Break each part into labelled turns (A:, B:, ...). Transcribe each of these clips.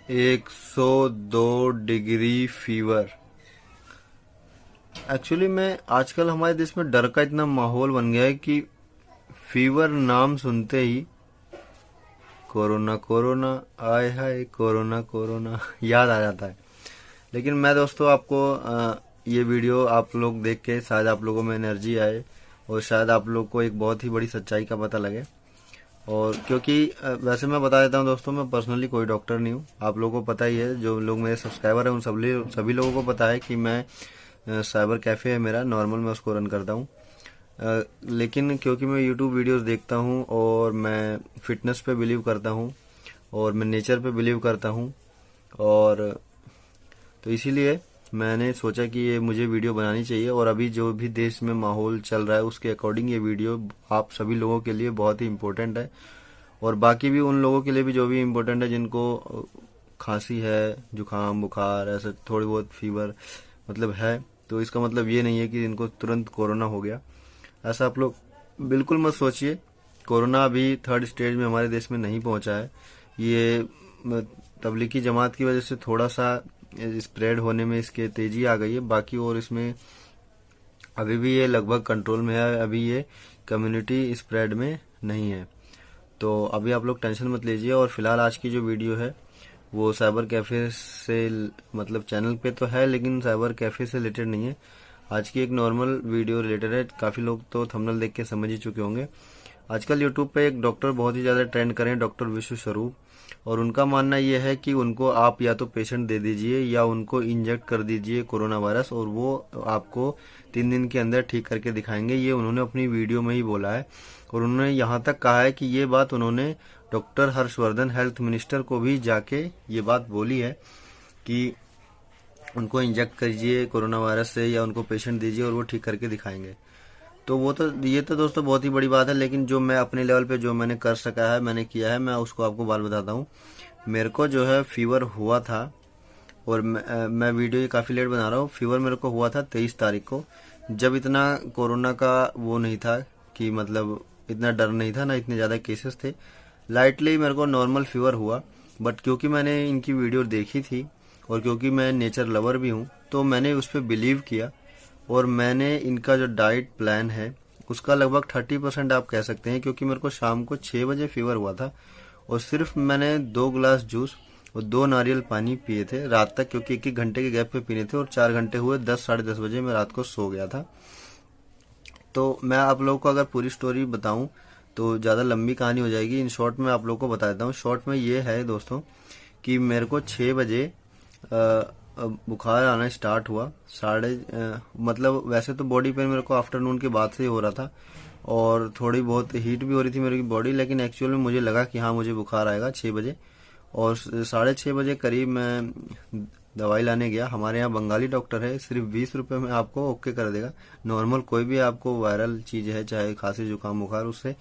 A: 102 degree fever. Actually मैं आजकल हमारे देश में डर का इतना माहौल बन गया है कि फीवर नाम सुनते ही कोरोना कोरोना, आय हाय कोरोना कोरोना याद आ जाता है। लेकिन मैं दोस्तों आपको ये वीडियो आप लोग देख के शायद आप लोगों में एनर्जी आए और शायद आप लोग को एक बहुत ही बड़ी सच्चाई का पता लगे। और क्योंकि वैसे मैं बता देता हूँ दोस्तों, मैं पर्सनली कोई डॉक्टर नहीं हूँ। आप लोगों को पता ही है, जो लोग मेरे सब्सक्राइबर हैं उन सभी लोगों को पता है कि मैं साइबर कैफ़े है मेरा, नॉर्मल मैं उसको रन करता हूँ। लेकिन क्योंकि मैं यूट्यूब वीडियोस देखता हूँ और मैं फिटनेस पे बिलीव करता हूँ और मैं नेचर पे बिलीव करता हूँ, और तो इसीलिए मैंने सोचा कि ये मुझे वीडियो बनानी चाहिए। और अभी जो भी देश में माहौल चल रहा है उसके अकॉर्डिंग ये वीडियो आप सभी लोगों के लिए बहुत ही इम्पोर्टेंट है, और बाकी भी उन लोगों के लिए भी जो भी इम्पोर्टेंट है जिनको खांसी है, जुकाम बुखार ऐसे थोड़ी बहुत फीवर मतलब है। तो इसका मतलब ये नहीं है कि इनको तुरंत कोरोना हो गया, ऐसा आप लोग बिल्कुल मत सोचिए। कोरोना अभी थर्ड स्टेज में हमारे देश में नहीं पहुंचा है। ये तबलीगी जमात की वजह से थोड़ा सा स्प्रेड होने में इसके तेजी आ गई है, बाकी और इसमें अभी भी ये लगभग कंट्रोल में है, अभी ये कम्युनिटी स्प्रेड में नहीं है। तो अभी आप लोग टेंशन मत लीजिए। और फिलहाल आज की जो वीडियो है वो साइबर कैफ़े से मतलब चैनल पे तो है लेकिन साइबर कैफ़े से रिलेटेड नहीं है। आज की एक नॉर्मल वीडियो रिलेटेड है। काफ़ी लोग तो थंबनेल देख के समझ ही चुके होंगे। आजकल यूट्यूब पे एक डॉक्टर बहुत ही ज़्यादा ट्रेंड करें, डॉक्टर विश्व स्वरूप, और उनका मानना यह है कि उनको आप या तो पेशेंट दे दीजिए या उनको इंजेक्ट कर दीजिए कोरोना वायरस, और वो आपको 3 दिन के अंदर ठीक करके दिखाएंगे। ये उन्होंने अपनी वीडियो में ही बोला है, और उन्होंने यहाँ तक कहा है कि ये बात उन्होंने डॉक्टर हर्षवर्धन हेल्थ मिनिस्टर को भी जाके ये बात बोली है कि उनको इंजेक्ट कीजिए कोरोना वायरस से या उनको पेशेंट दीजिए और वो ठीक करके दिखाएंगे। तो वो तो ये तो दोस्तों बहुत ही बड़ी बात है। लेकिन जो मैं अपने लेवल पे जो मैंने कर सका है, मैंने किया है, मैं उसको आपको बात बताता हूँ। मेरे को जो है फीवर हुआ था, और मैं वीडियो ये काफ़ी लेट बना रहा हूँ। फीवर मेरे को हुआ था 23 तारीख को, जब इतना कोरोना का वो नहीं था कि मतलब इतना डर नहीं था, ना इतने ज़्यादा केसेस थे। लाइटली मेरे को नॉर्मल फीवर हुआ, बट क्योंकि मैंने इनकी वीडियो देखी थी और क्योंकि मैं नेचर लवर भी हूँ तो मैंने उस पर बिलीव किया, और मैंने इनका जो डाइट प्लान है उसका लगभग 30% आप कह सकते हैं, क्योंकि मेरे को शाम को 6 बजे फीवर हुआ था और सिर्फ मैंने 2 गिलास जूस और 2 नारियल पानी पिए थे रात तक, क्योंकि 1-1 घंटे के गैप पे पीने थे, और 4 घंटे हुए 10 साढ़े 10 बजे मैं रात को सो गया था। तो मैं आप लोगों को अगर पूरी स्टोरी बताऊं तो ज़्यादा लंबी कहानी हो जाएगी। इन शॉर्ट में आप लोगों को बता देता हूँ। शॉर्ट में ये है दोस्तों कि मेरे को 6 बजे बुखार आना स्टार्ट हुआ। मतलब वैसे तो बॉडी पेन मेरे को आफ्टरनून के बाद से ही हो रहा था और थोड़ी बहुत हीट भी हो रही थी मेरी बॉडी, लेकिन एक्चुअल में मुझे लगा कि हाँ मुझे बुखार आएगा 6 बजे। और 6:30 बजे करीब मैं दवाई लाने गया। हमारे यहाँ बंगाली डॉक्टर है, सिर्फ 20 रुपये में आपको ओके कर देगा। नॉर्मल कोई भी आपको वायरल चीज़ है, चाहे खांसी जुकाम बुखार, उससे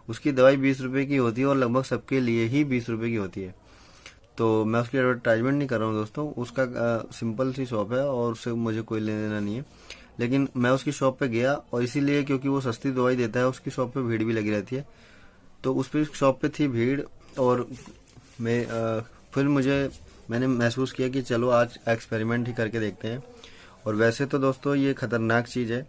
A: उसकी दवाई 20 रुपये की होती है, और लगभग सबके लिए ही 20 रुपये की होती है। तो मैं उसकी एडवर्टाइजमेंट नहीं कर रहा हूँ दोस्तों, उसका सिंपल सी शॉप है और उससे मुझे कोई लेना देना नहीं है। लेकिन मैं उसकी शॉप पे गया, और इसीलिए क्योंकि वो सस्ती दवाई देता है, उसकी शॉप पे भीड़ भी लगी रहती है। तो उस पर शॉप पे थी भीड़, और फिर मैंने महसूस किया कि चलो आज एक्सपेरिमेंट ही करके देखते हैं। और वैसे तो दोस्तों ये खतरनाक चीज़ है,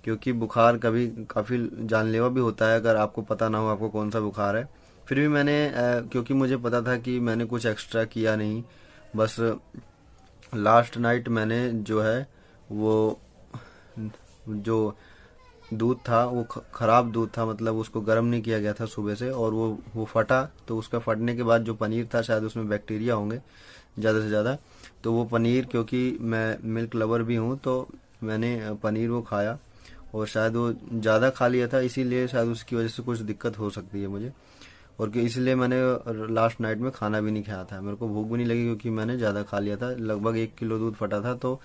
A: क्योंकि बुखार कभी काफ़ी जानलेवा भी होता है अगर आपको पता ना हो आपको कौन सा बुखार है। फिर भी मैंने क्योंकि मुझे पता था कि मैंने कुछ एक्स्ट्रा किया नहीं, बस लास्ट नाइट मैंने जो है वो जो दूध था वो ख़राब दूध था, मतलब उसको गर्म नहीं किया गया था सुबह से, और वो फटा। तो उसका फटने के बाद जो पनीर था शायद उसमें बैक्टीरिया होंगे ज़्यादा से ज़्यादा। तो वो पनीर, क्योंकि मैं मिल्क लवर भी हूँ, तो मैंने पनीर वो खाया, और शायद वो ज़्यादा खा लिया था, इसीलिए शायद उसकी वजह से कुछ दिक्कत हो सकती है मुझे। और कि इसलिए मैंने लास्ट नाइट में खाना भी नहीं खाया था, मेरे को भूख भी नहीं लगी क्योंकि मैंने ज़्यादा खा लिया था। लगभग 1 किलो दूध फटा था, तो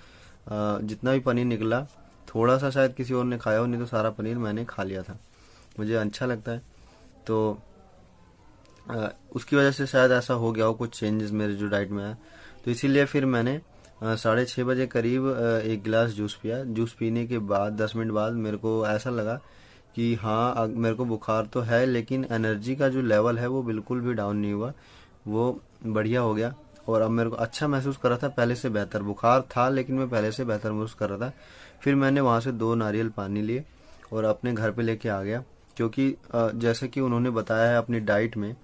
A: जितना भी पनीर निकला थोड़ा सा शायद किसी और ने खाया हो, नहीं तो सारा पनीर मैंने खा लिया था। मुझे अच्छा लगता है, तो उसकी वजह से शायद ऐसा हो गया हो कुछ चेंजेस मेरे जो डाइट में है। तो इसीलिए फिर मैंने 6:30 बजे करीब 1 गिलास जूस पिया। जूस पीने के बाद 10 मिनट बाद मेरे को ऐसा लगा कि हाँ मेरे को बुखार तो है, लेकिन एनर्जी का जो लेवल है वो बिल्कुल भी डाउन नहीं हुआ, वो बढ़िया हो गया। और अब मेरे को अच्छा महसूस कर रहा था, पहले से बेहतर। बुखार था लेकिन मैं पहले से बेहतर महसूस कर रहा था। फिर मैंने वहाँ से 2 नारियल पानी लिए और अपने घर पे लेके आ गया, क्योंकि जैसे कि उन्होंने बताया है अपनी डाइट में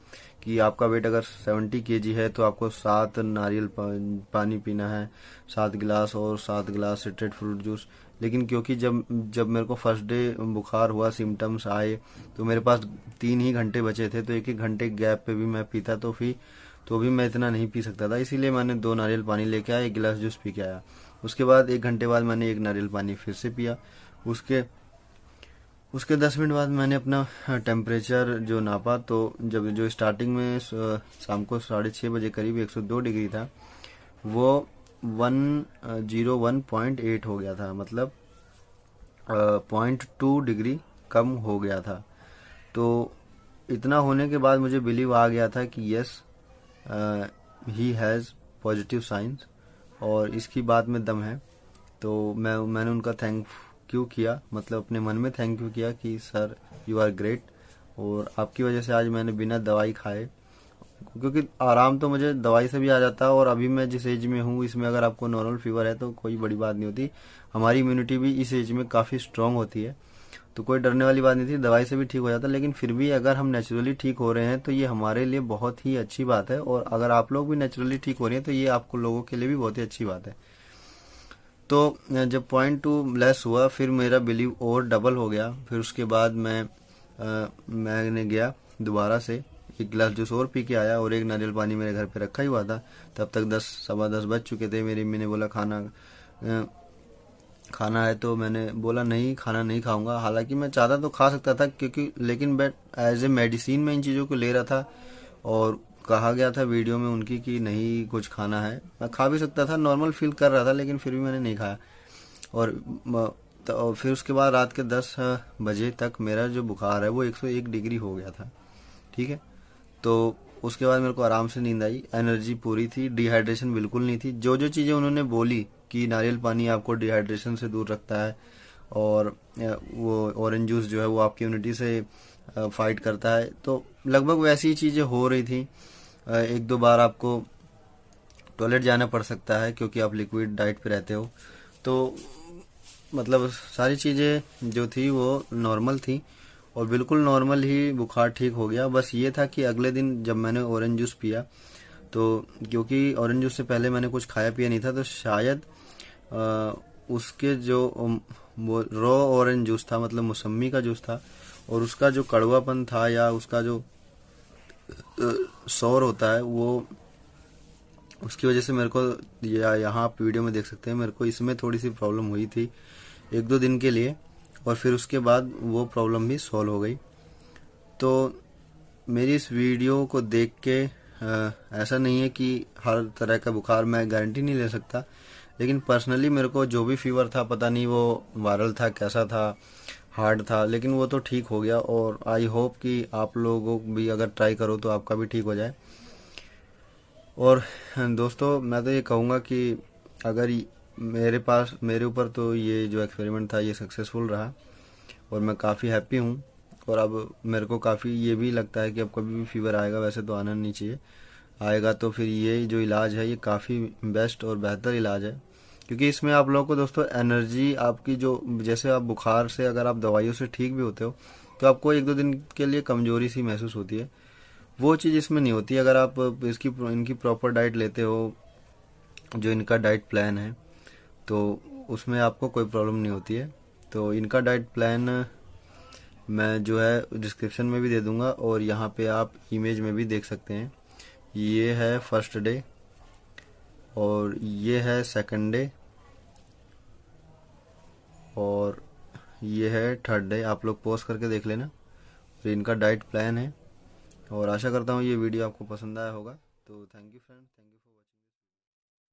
A: कि आपका वेट अगर 70 केजी है तो आपको 7 नारियल पानी पीना है, 7 गिलास, और 7 गिलास सिट्रेट फ्रूट जूस। लेकिन क्योंकि जब जब मेरे को फर्स्ट डे बुखार हुआ, सिम्टम्स आए, तो मेरे पास 3 ही घंटे बचे थे, तो एक एक घंटे गैप पे भी मैं पीता तो भी मैं इतना नहीं पी सकता था। इसीलिए मैंने 2 नारियल पानी लेके आया, 1 गिलास जूस पी के आया। उसके बाद 1 घंटे बाद मैंने 1 नारियल पानी फिर से पिया। उसके उसके 10 मिनट बाद मैंने अपना टेम्परेचर जो नापा, तो जब जो स्टार्टिंग में शाम को 6:30 बजे करीब 102 डिग्री था, वो 101.8 हो गया था, मतलब 0.2 डिग्री कम हो गया था। तो इतना होने के बाद मुझे बिलीव आ गया था कि yes, he has positive science और इसकी बात में दम है। तो मैंने उनका थैंक यू किया, मतलब अपने मन में थैंक यू किया कि सर यू आर ग्रेट, और आपकी वजह से आज मैंने बिना दवाई खाए, क्योंकि आराम तो मुझे दवाई से भी आ जाता है, और अभी मैं जिस एज में हूँ इसमें अगर आपको नॉर्मल फीवर है तो कोई बड़ी बात नहीं होती। हमारी इम्यूनिटी भी इस एज में काफ़ी स्ट्रांग होती है, तो कोई डरने वाली बात नहीं थी, दवाई से भी ठीक हो जाता। लेकिन फिर भी अगर हम नेचुरली ठीक हो रहे हैं तो ये हमारे लिए बहुत ही अच्छी बात है, और अगर आप लोग भी नेचुरली ठीक हो रहे हैं तो ये आपको लोगों के लिए भी बहुत ही अच्छी बात है। तो जब 0.2 लेस हुआ, फिर मेरा बिलीव और डबल हो गया। फिर उसके बाद मैंने गया दोबारा से 1 गिलास जूस और पी के आया, और 1 नारियल पानी मेरे घर पे रखा ही हुआ था। तब तक 10 सवा 10 बज चुके थे। मेरी अम्मी ने बोला खाना है, तो मैंने बोला नहीं, खाना नहीं खाऊंगा। हालांकि मैं चाहता तो खा सकता था, क्योंकि लेकिन बट एज ए मेडिसिन में इन चीज़ों को ले रहा था, और कहा गया था वीडियो में उनकी कि नहीं कुछ खाना है। मैं खा भी सकता था, नॉर्मल फील कर रहा था, लेकिन फिर भी मैंने नहीं खाया। और फिर उसके बाद रात के 10 बजे तक मेरा जो बुखार है वो 101 डिग्री हो गया था, ठीक है। तो उसके बाद मेरे को आराम से नींद आई, एनर्जी पूरी थी, डिहाइड्रेशन बिल्कुल नहीं थी। जो जो चीज़ें उन्होंने बोली कि नारियल पानी आपको डिहाइड्रेशन से दूर रखता है, और वो ऑरेंज जूस जो है वो आपकी इम्यूनिटी से फाइट करता है, तो लगभग वैसी चीज़ें हो रही थी। 1-2 बार आपको टॉयलेट जाना पड़ सकता है क्योंकि आप लिक्विड डाइट पे रहते हो। तो मतलब सारी चीज़ें जो थी वो नॉर्मल थी, और बिल्कुल नॉर्मल ही बुखार ठीक हो गया। बस ये था कि अगले दिन जब मैंने ऑरेंज जूस पिया, तो क्योंकि ऑरेंज जूस से पहले मैंने कुछ खाया पिया नहीं था, तो शायद उसके जो वो रॉ ऑरेंज जूस था, मतलब मौसम्मी का जूस था, और उसका जो कड़वापन था या उसका जो सौर होता है, वो उसकी वजह से मेरे को, या यहाँ आप वीडियो में देख सकते हैं, मेरे को इसमें थोड़ी सी प्रॉब्लम हुई थी 1-2 दिन के लिए, और फिर उसके बाद वो प्रॉब्लम भी सॉल्व हो गई। तो मेरी इस वीडियो को देख के ऐसा नहीं है कि हर तरह का बुखार मैं गारंटी नहीं ले सकता, लेकिन पर्सनली मेरे को जो भी फीवर था, पता नहीं वो वायरल था, कैसा था, हार्ड था, लेकिन वो तो ठीक हो गया। और आई होप कि आप लोगों भी अगर ट्राई करो तो आपका भी ठीक हो जाए। और दोस्तों मैं तो ये कहूँगा कि अगर मेरे ऊपर तो ये जो एक्सपेरिमेंट था ये सक्सेसफुल रहा, और मैं काफ़ी हैप्पी हूँ। और अब मेरे को काफ़ी ये भी लगता है कि अब कभी भी फीवर आएगा, वैसे तो आना नहीं चाहिए, आएगा तो फिर ये जो इलाज है ये काफ़ी बेस्ट और बेहतर इलाज है, क्योंकि इसमें आप लोगों को दोस्तों एनर्जी आपकी, जो जैसे आप बुखार से अगर आप दवाइयों से ठीक भी होते हो तो आपको 1-2 दिन के लिए कमजोरी सी महसूस होती है, वो चीज़ इसमें नहीं होती। अगर आप इनकी प्रॉपर डाइट लेते हो, जो इनका डाइट प्लान है, तो उसमें आपको कोई प्रॉब्लम नहीं होती है। तो इनका डाइट प्लान मैं जो है डिस्क्रिप्शन में भी दे दूंगा, और यहाँ पे आप इमेज में भी देख सकते हैं। ये है फर्स्ट डे, और ये है सेकंड डे, और ये है थर्ड डे। आप लोग पॉज करके देख लेना। तो इनका डाइट प्लान है, और आशा करता हूँ ये वीडियो आपको पसंद आया होगा। तो thank you friend, thank you.